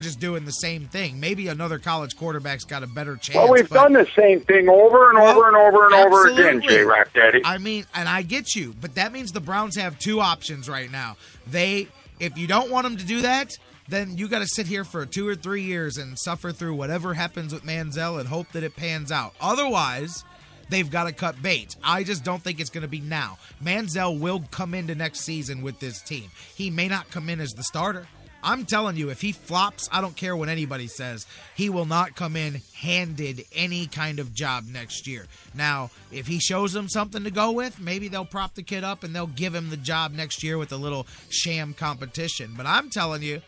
just doing the same thing. Maybe another college quarterback's got a better chance. Well, we've done the same thing over and over and over and over again, J-Rock Daddy. I mean, and I get you, but that means the Browns have two options right now. If you don't want them to do that, then you got to sit here for 2 or 3 years and suffer through whatever happens with Manziel and hope that it pans out. Otherwise, they've got to cut bait. I just don't think it's going to be now. Manziel will come into next season with this team. He may not come in as the starter. I'm telling you, if he flops, I don't care what anybody says, he will not come in handed any kind of job next year. Now, if he shows them something to go with, maybe they'll prop the kid up and they'll give him the job next year with a little sham competition. But I'm telling you,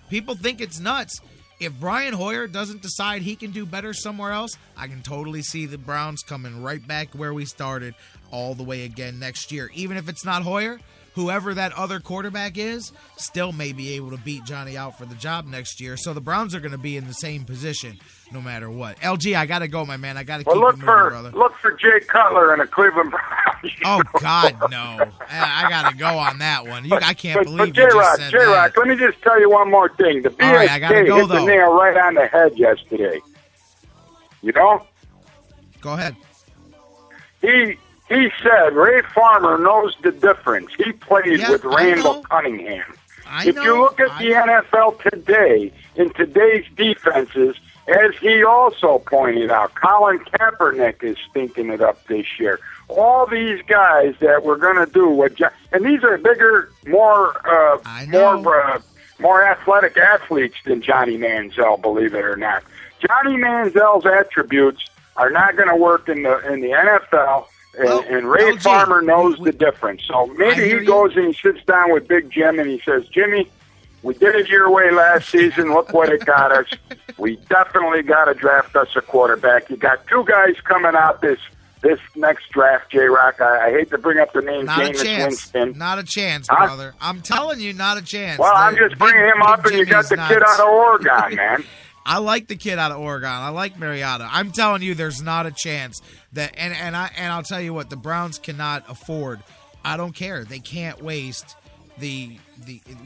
people think it's nuts. If Brian Hoyer doesn't decide he can do better somewhere else, I can totally see the Browns coming right back where we started all the way again next year. Even if it's not Hoyer, whoever that other quarterback is still may be able to beat Johnny out for the job next year. So the Browns are going to be in the same position no matter what. LG, I got to go, my man. I got to keep moving, brother. Look for Jay Cutler and the Cleveland Browns. Oh, God, no. I got to go on that one. I can't believe you just said J-Rock, let me just tell you one more thing. The BSK hit the nail right on the head yesterday. You know? Go ahead. He said Ray Farmer knows the difference. He played with Randall Cunningham. If you look at the NFL today, in today's defenses, as he also pointed out, Colin Kaepernick is stinking it up this year. All these guys that we're going to do what, and these are bigger, more athletic athletes than Johnny Manziel, believe it or not. Johnny Manziel's attributes are not going to work in the NFL. And Ray Farmer knows the difference. So maybe he goes and he sits down with Big Jim and he says, Jimmy, we did it your way last season. Look what it got us. We definitely got to draft us a quarterback. You got two guys coming out this next draft, J-Rock. I hate to bring up the name Jameis Winston. Not a chance, brother. I'm telling you, not a chance. Well, I'm just bringing him up, and you got the kid out of Oregon, man. I like the kid out of Oregon. I like Mariota. I'm telling you, there's not a chance that. And I'll tell you what, the Browns cannot afford. I don't care. They can't waste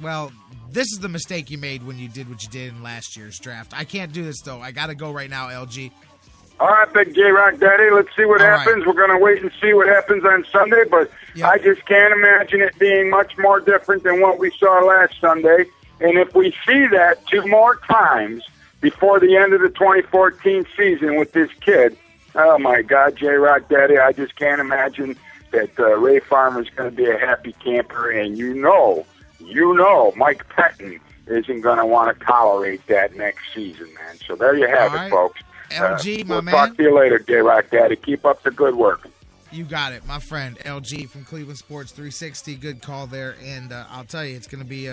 well. This is the mistake you made when you did what you did in last year's draft. I can't do this though. I got to go right now, LG. All right, Big J-Rock Daddy. Let's see what happens. Right. We're going to wait and see what happens on Sunday, but I just can't imagine it being much more different than what we saw last Sunday. And if we see that 2 more times before the end of the 2014 season with this kid, oh, my God, J-Rock Daddy, I just can't imagine that Ray Farmer's going to be a happy camper. And you know, Mike Pettin isn't going to want to tolerate that next season, man. So there you have it, folks. LG, my man. We'll talk to you later, J-Rock Daddy. Keep up the good work. You got it, my friend. LG from Cleveland Sports 360. Good call there. And I'll tell you, it's going to be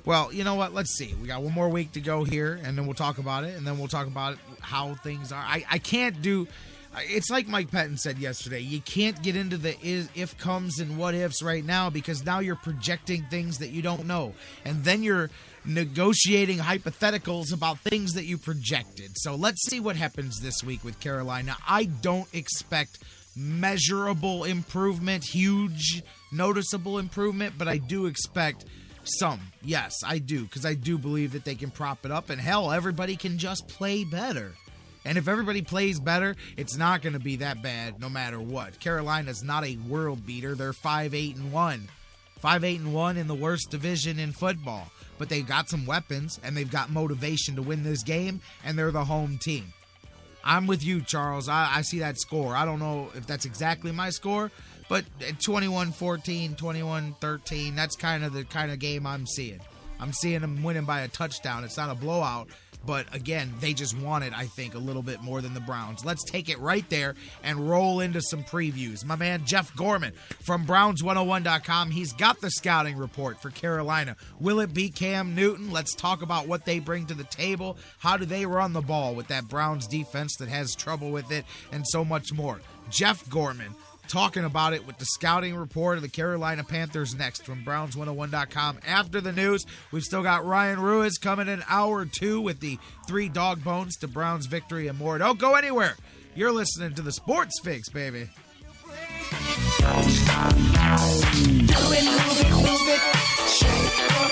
well, you know what? Let's see. We got one more week to go here, and then we'll talk about it, and then we'll talk about how things are. I can't do – it's like Mike Pettin said yesterday. You can't get into the if comes and what ifs right now because now you're projecting things that you don't know. And then you're negotiating hypotheticals about things that you projected. So let's see what happens this week with Carolina. I don't expect measurable improvement, huge, noticeable improvement, but I do expect – some. Yes, I do, because I do believe that they can prop it up, and hell, everybody can just play better. And if everybody plays better, it's not going to be that bad no matter what. Carolina's not a world beater. They're 5-8-1. 5-8-1 in the worst division in football. But they've got some weapons, and they've got motivation to win this game, and they're the home team. I'm with you, Charles. I see that score. I don't know if that's exactly my score, but 21-14, 21-13, that's kind of the kind of game I'm seeing. I'm seeing them winning by a touchdown. It's not a blowout, but again, they just want it, I think, a little bit more than the Browns. Let's take it right there and roll into some previews. My man Jeff Gorman from Browns101.com, he's got the scouting report for Carolina. Will it be Cam Newton? Let's talk about what they bring to the table. How do they run the ball with that Browns defense that has trouble with it, and so much more. Jeff Gorman talking about it with the scouting report of the Carolina Panthers next from Browns101.com. After the news, we've still got Ryan Ruiz coming in hour 2 with the 3 Dawg Bones to Browns victory and more. Don't go anywhere. You're listening to the Sports Fix, baby. Shake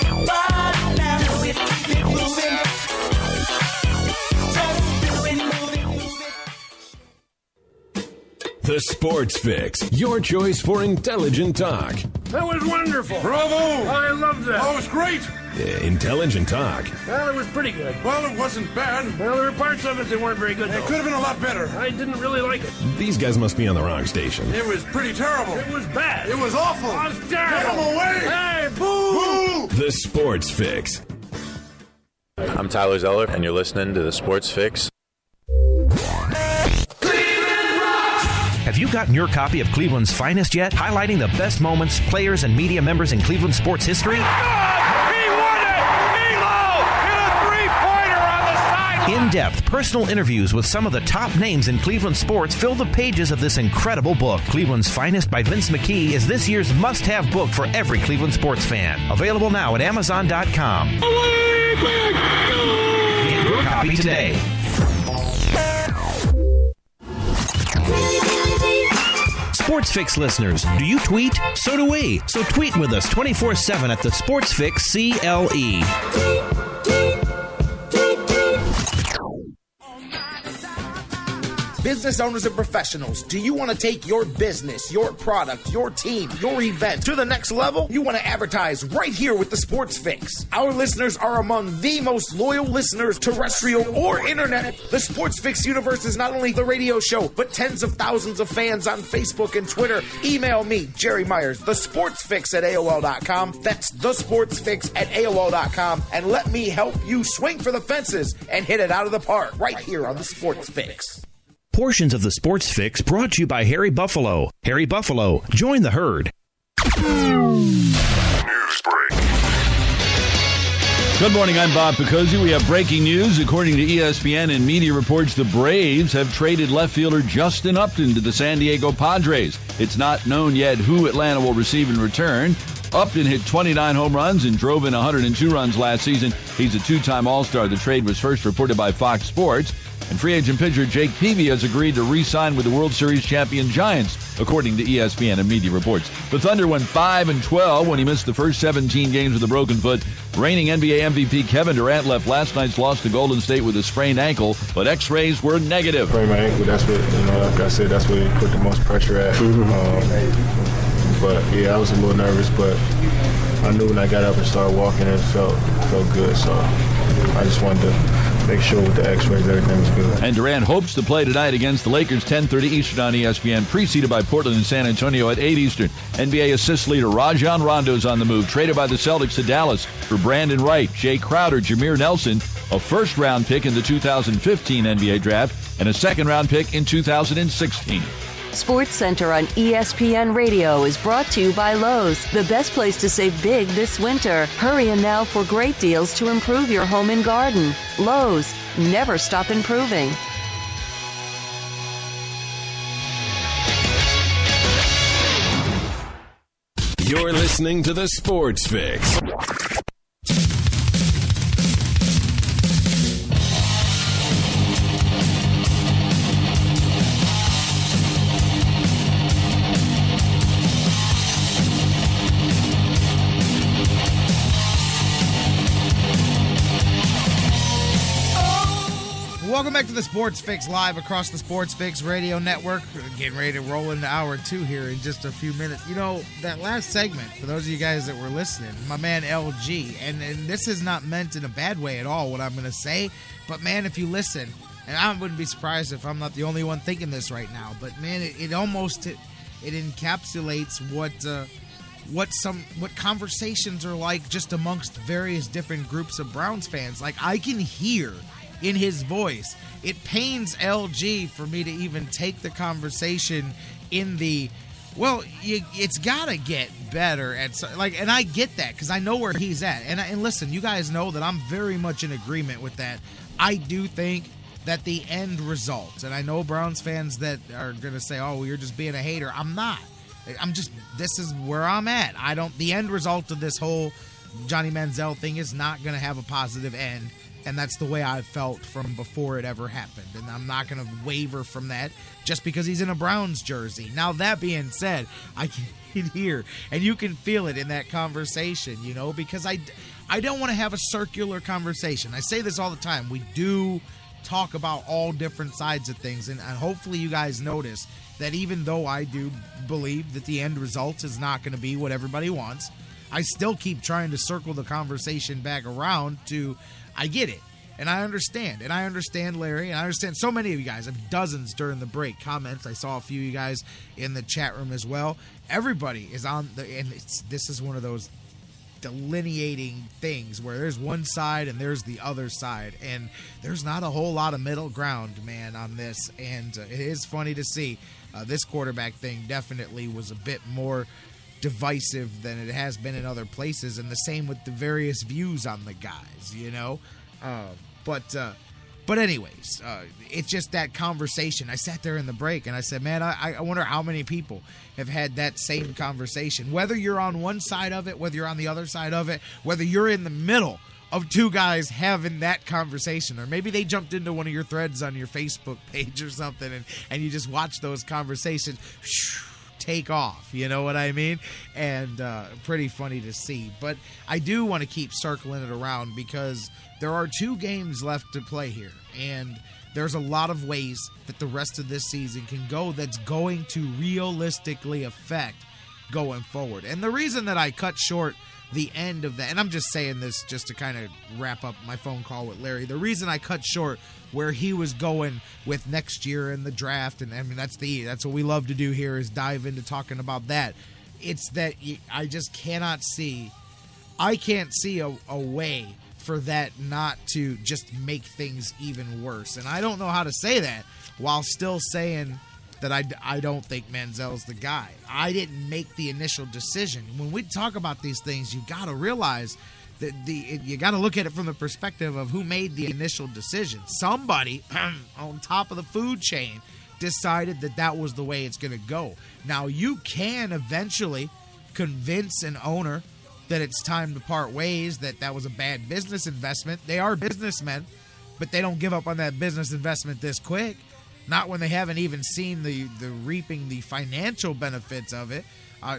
your body now. Move it, keep it moving. The Sports Fix, your choice for intelligent talk. That was wonderful. Bravo! I loved that. Oh, it was great. Intelligent talk. Well, it was pretty good. Well, it wasn't bad. Well, there were parts of it that weren't very good, though. It could have been a lot better. I didn't really like it. These guys must be on the wrong station. It was pretty terrible. It was bad. It was awful. It was terrible. Get him away! Hey, boo! Boo! The Sports Fix. I'm Tyler Zeller, and you're listening to The Sports Fix. Have you gotten your copy of Cleveland's Finest yet? Highlighting the best moments, players, and media members in Cleveland sports history? He won it! Elo hit a three-pointer on the sideline! In-depth personal interviews with some of the top names in Cleveland sports fill the pages of this incredible book. Cleveland's Finest by Vince McKee is this year's must-have book for every Cleveland sports fan. Available now at Amazon.com. Get your copy today. Sports Fix listeners, do you tweet? So do we. So tweet with us 24/7 at the Sports Fix CLE. Business owners and professionals, do you want to take your business, your product, your team, your event to the next level? You want to advertise right here with the Sports Fix. Our listeners are among the most loyal listeners, terrestrial or internet. The Sports Fix universe is not only the radio show, but tens of thousands of fans on Facebook and Twitter. Email me, Jerry Myers, thesportsfix at AOL.com. That's thesportsfix at AOL.com. And let me help you swing for the fences and hit it out of the park right here on the Sports Fix. Portions of the Sports Fix brought to you by Harry Buffalo. Harry Buffalo, join the herd. News break. Good morning, I'm Bob Picozzi. We have breaking news. According to ESPN and media reports, the Braves have traded left fielder Justin Upton to the San Diego Padres. It's not known yet who Atlanta will receive in return. Upton hit 29 home runs and drove in 102 runs last season. He's a two-time All-Star. The trade was first reported by Fox Sports. And free agent pitcher Jake Peavy has agreed to re-sign with the World Series champion Giants, according to ESPN and media reports. The Thunder went 5-12 when he missed the first 17 games with a broken foot. Reigning NBA MVP Kevin Durant left last night's loss to Golden State with a sprained ankle, but X-rays were negative. Sprained my ankle, that's what, like I said, that's where he put the most pressure at. But yeah, I was a little nervous, but I knew when I got up and started walking, it felt good. So I just wanted to make sure with the X-rays everything was good. And Durant hopes to play tonight against the Lakers, 10:30 Eastern on ESPN, preceded by Portland and San Antonio at 8 Eastern. NBA assist leader Rajon Rondo's on the move, traded by the Celtics to Dallas for Brandon Wright, Jay Crowder, Jameer Nelson, a first-round pick in the 2015 NBA draft, and a second-round pick in 2016. Sports Center on ESPN Radio is brought to you by Lowe's, the best place to save big this winter. Hurry in now for great deals to improve your home and garden. Lowe's, never stop improving. You're listening to the Sports Fix. Welcome back to the Sports Fix, live across the Sports Fix Radio Network. We're getting ready to roll into hour 2 here in just a few minutes. You know, that last segment, for those of you guys that were listening, my man LG, and this is not meant in a bad way at all, what I'm going to say, but man, if you listen, and I wouldn't be surprised if I'm not the only one thinking this right now, but man, it almost encapsulates what conversations are like just amongst various different groups of Browns fans. Like, I can hear in his voice, it pains LG for me to even take the conversation in the, well, it's gotta get better at, like, and I get that because I know where he's at, and listen, you guys know that I'm very much in agreement with that. I do think that the end result, and I know Browns fans that are gonna say, oh, well, you're just being a hater. I'm not. This is where I'm at. The end result of this whole Johnny Manziel thing is not gonna have a positive end. And that's the way I felt from before it ever happened. And I'm not going to waver from that just because he's in a Browns jersey. Now, that being said, I can hear, and you can feel it in that conversation, you know, because I don't want to have a circular conversation. I say this all the time. We do talk about all different sides of things. And hopefully you guys notice that even though I do believe that the end result is not going to be what everybody wants, I still keep trying to circle the conversation back around to, I get it. And I understand. And I understand Larry. And I understand so many of you guys. I have dozens during the break comments. I saw a few of you guys in the chat room as well. Everybody is on the, and this is one of those delineating things where there's one side and there's the other side. And there's not a whole lot of middle ground, man, on this. And it is funny to see. This quarterback thing definitely was a bit more divisive than it has been in other places. And the same with the various views on the guys, you know. But anyways, it's just that conversation. I sat there in the break and I said, man, I wonder how many people have had that same conversation, whether you're on one side of it, whether you're on the other side of it, whether you're in the middle of two guys having that conversation, or maybe they jumped into one of your threads on your Facebook page or something and you just watch those conversations take off, you know what I mean? And pretty funny to see. But I do want to keep circling it around because there are 2 games left to play here, and there's a lot of ways that the rest of this season can go that's going to realistically affect going forward. And the reason that I cut short the end of that, and I'm just saying this just to kind of wrap up my phone call with Larry, the reason I cut short where he was going with next year in the draft, and I mean that's what we love to do here is dive into talking about that. It's that I just can't see a way for that not to just make things even worse. And I don't know how to say that while still saying that I don't think Manziel's the guy. I didn't make the initial decision. When we talk about these things, you got to realize that you got to look at it from the perspective of who made the initial decision. Somebody on top of the food chain decided that was the way it's going to go. Now, you can eventually convince an owner that it's time to part ways, that was a bad business investment. They are businessmen, but they don't give up on that business investment this quick. Not when they haven't even seen the reaping the financial benefits of it.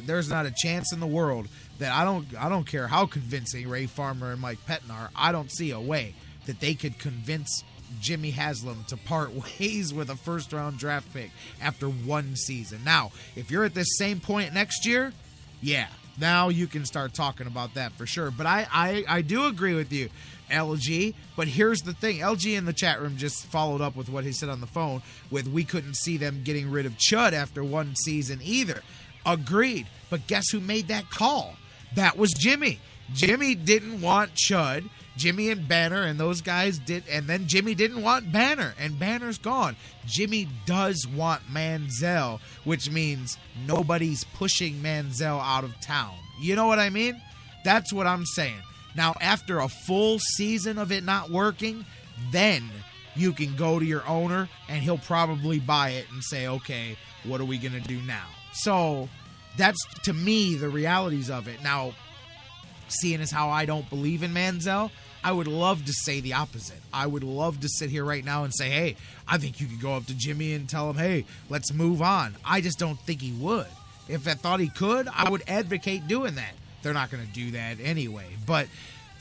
There's not a chance in the world that I don't care how convincing Ray Farmer and Mike Pettin are. I don't see a way that they could convince Jimmy Haslam to part ways with a first-round draft pick after one season. Now, if you're at this same point next year, yeah, now you can start talking about that for sure. But I do agree with you, LG. But here's the thing. LG in the chat room just followed up with what he said on the phone with we couldn't see them getting rid of Chud after one season either. Agreed. But guess who made that call? That was Jimmy. Jimmy didn't want Chud. Jimmy and Banner and those guys did, and then Jimmy didn't want Banner, and Banner's gone. Jimmy does want Manziel, which means nobody's pushing Manziel out of town. You know what I mean? That's what I'm saying. Now, after a full season of it not working, then you can go to your owner, and he'll probably buy it and say, okay, what are we going to do now? So that's, to me, the realities of it. Now, seeing as how I don't believe in Manziel, I would love to say the opposite. I would love to sit here right now and say, hey, I think you could go up to Jimmy and tell him, hey, let's move on. I just don't think he would. If I thought he could, I would advocate doing that. They're not going to do that anyway. But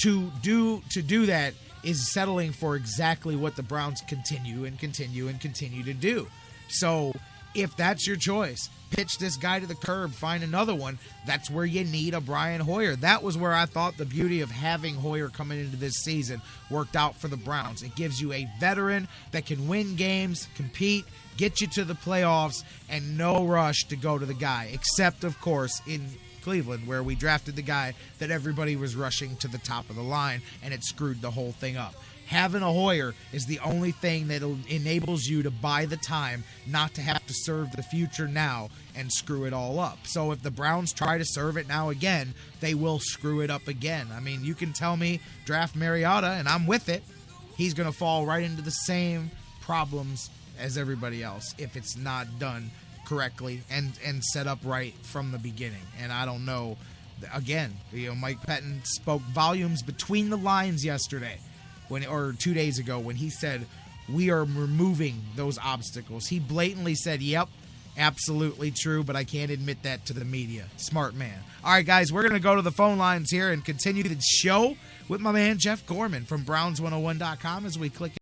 to do that is settling for exactly what the Browns continue to do. So if that's your choice, pitch this guy to the curb, find another one. That's where you need a Brian Hoyer. That was where I thought the beauty of having Hoyer coming into this season worked out for the Browns. It gives you a veteran that can win games, compete, get you to the playoffs, and no rush to go to the guy, except, of course, in Cleveland, where we drafted the guy that everybody was rushing to the top of the line, and it screwed the whole thing up. Having a Hoyer is the only thing that enables you to buy the time not to have to serve the future now and screw it all up. So if the Browns try to serve it now again, they will screw it up again. I mean, you can tell me draft Mariota, and I'm with it. He's going to fall right into the same problems as everybody else if it's not done correctly and set up right from the beginning. And I don't know. Again, Mike Pettin spoke volumes between the lines yesterday. 2 days ago when he said, we are removing those obstacles. He blatantly said, yep, absolutely true, but I can't admit that to the media. Smart man. All right, guys, we're going to go to the phone lines here and continue the show with my man Jeff Gorman from Browns101.com as we click